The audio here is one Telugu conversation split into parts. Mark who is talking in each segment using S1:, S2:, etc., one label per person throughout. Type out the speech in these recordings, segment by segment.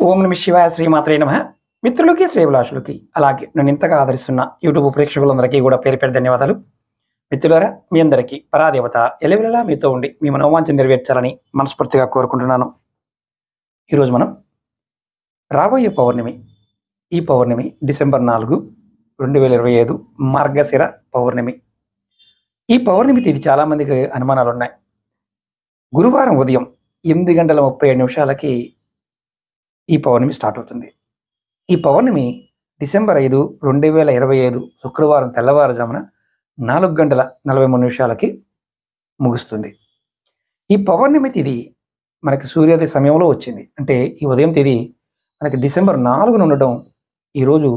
S1: ఓం నమ శివాయ శ్రీమాత్రే నమ. మిత్రులకి శ్రేభిలాషులకి అలాగే నన్ను ఇంతగా ఆదరిస్తున్న యూట్యూబ్ ప్రేక్షకులందరికీ కూడా పేరు పేరు ధన్యవాదాలు. మిత్రులారా, మీ అందరికీ పరాదేవత ఎలవెలలా మీతో ఉండి మీ మనోవాంఛ నెరవేర్చాలని మనస్ఫూర్తిగా కోరుకుంటున్నాను. ఈరోజు మనం రాబోయే పౌర్ణమి, ఈ పౌర్ణమి డిసెంబర్ 4, 2025 మార్గశిర పౌర్ణమి. ఈ పౌర్ణమి తిథి చాలామందికి అనుమానాలు ఉన్నాయి. గురువారం ఉదయం 8:37 ఈ పౌర్ణమి స్టార్ట్ అవుతుంది. ఈ పౌర్ణమి డిసెంబర్ 5, 2025 శుక్రవారం తెల్లవారుజామున 4:43 ముగుస్తుంది. ఈ పౌర్ణమి తిథి మనకి సూర్యోదయ సమయంలో వచ్చింది. అంటే ఈ ఉదయం తిథి మనకి డిసెంబర్ 4 ఉండటం, ఈరోజు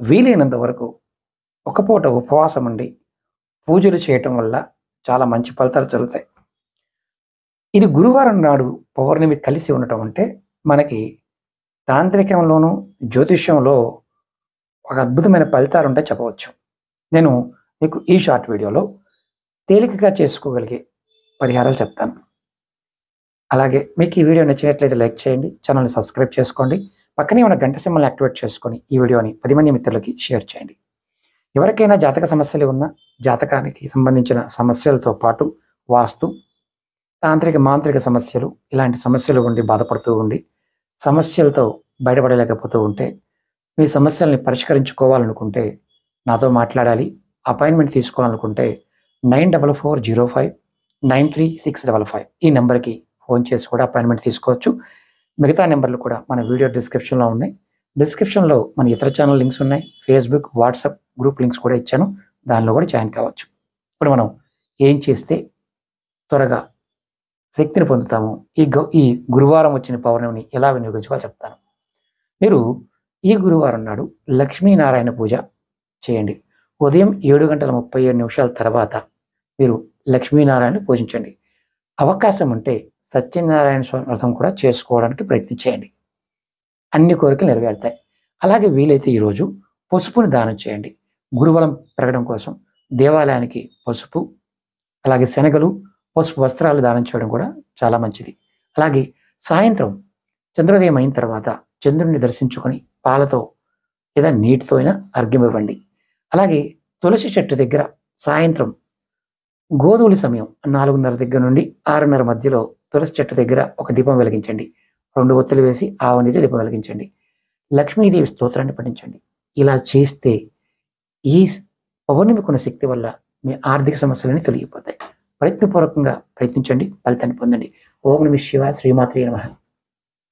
S1: వీలైనంత వరకు ఒక పూట ఉపవాసం ఉండి పూజలు చేయటం వల్ల చాలా మంచి ఫలితాలు జరుగుతాయి. ఇది గురువారం నాడు పౌర్ణమి కలిసి ఉండటం అంటే మనకి తాంత్రికంలోనూ జ్యోతిష్యంలో ఒక అద్భుతమైన ఫలితాలు ఉంటాయి చెప్పవచ్చు. నేను మీకు ఈ షార్ట్ వీడియోలో తేలికగా చేసుకోగలిగే పరిహారాలు చెప్తాను. అలాగే మీకు ఈ వీడియో నచ్చినట్లయితే లైక్ చేయండి, ఛానల్ని సబ్స్క్రైబ్ చేసుకోండి, పక్కనే ఉన్న గంట సింబల్ని యాక్టివేట్ చేసుకొని ఈ వీడియోని 10 మంది మిత్రులకి షేర్ చేయండి. ఎవరికైనా జాతక సమస్యలు ఉన్నా, జాతకానికి సంబంధించిన సమస్యలతో పాటు వాస్తు, తాంత్రిక మాంత్రిక సమస్యలు, ఇలాంటి సమస్యలు ఉండి బాధపడుతూ ఉండి సమస్యలతో బయటపడలేకపోతూ ఉంటే, మీ సమస్యల్ని పరిష్కరించుకోవాలనుకుంటే, నాతో మాట్లాడాలి, అపాయింట్మెంట్ తీసుకోవాలనుకుంటే 9440593655 ఈ నెంబర్కి ఫోన్ చేసి కూడా అపాయింట్మెంట్ తీసుకోవచ్చు. మిగతా నెంబర్లు కూడా మన వీడియో డిస్క్రిప్షన్లో ఉన్నాయి. డిస్క్రిప్షన్లో మన ఇతర ఛానల్ లింక్స్ ఉన్నాయి. ఫేస్బుక్, వాట్సాప్ గ్రూప్ లింక్స్ కూడా ఇచ్చాను, దానిలో కూడా జాయిన్ కావచ్చు. ఇప్పుడు మనం ఏం చేస్తే త్వరగా శక్తిని పొందుతాము, ఈ గురువారం వచ్చిన పౌర్ణమిని ఎలా వినియోగించుకోవాలో చెప్తాను. మీరు ఈ గురువారం నాడు లక్ష్మీనారాయణ పూజ చేయండి. ఉదయం 7:37 తర్వాత మీరు లక్ష్మీనారాయణ పూజించండి. అవకాశం ఉంటే సత్యనారాయణ స్వామి వ్రతం కూడా చేసుకోవడానికి ప్రయత్నం చేయండి. అన్ని కోరికలు నెరవేరుతాయి. అలాగే వీలైతే ఈరోజు పసుపుని దానం చేయండి. గురుబలం పెరగడం కోసం దేవాలయానికి పసుపు, అలాగే శనగలు, పసుపు వస్త్రాలు దానం చేయడం కూడా చాలా మంచిది. అలాగే సాయంత్రం చంద్రోదయం అయిన తర్వాత చంద్రుడిని దర్శించుకొని పాలతో లేదా నీటితో అయినా అర్ఘ్యం ఇవ్వండి. అలాగే తులసి చెట్టు దగ్గర సాయంత్రం గోధూళి సమయం 4:30 దగ్గర నుండి 6:30 మధ్యలో తులసి చెట్టు దగ్గర ఒక దీపం వెలిగించండి. 2 ఒత్తులు వేసి ఆవునితో దీపం వెలిగించండి. లక్ష్మీదేవి స్తోత్రాన్ని పఠించండి. ఇలా చేస్తే ఈ పౌర్ణమికున్న శక్తి వల్ల మీ ఆర్థిక సమస్యలన్నీ తొలగిపోతాయి. ప్రయత్నపూర్వకంగా ప్రయత్నించండి, ఫలితాన్ని పొందండి. ఓం నమః శివాయ శ్రీమాత్రే నమః.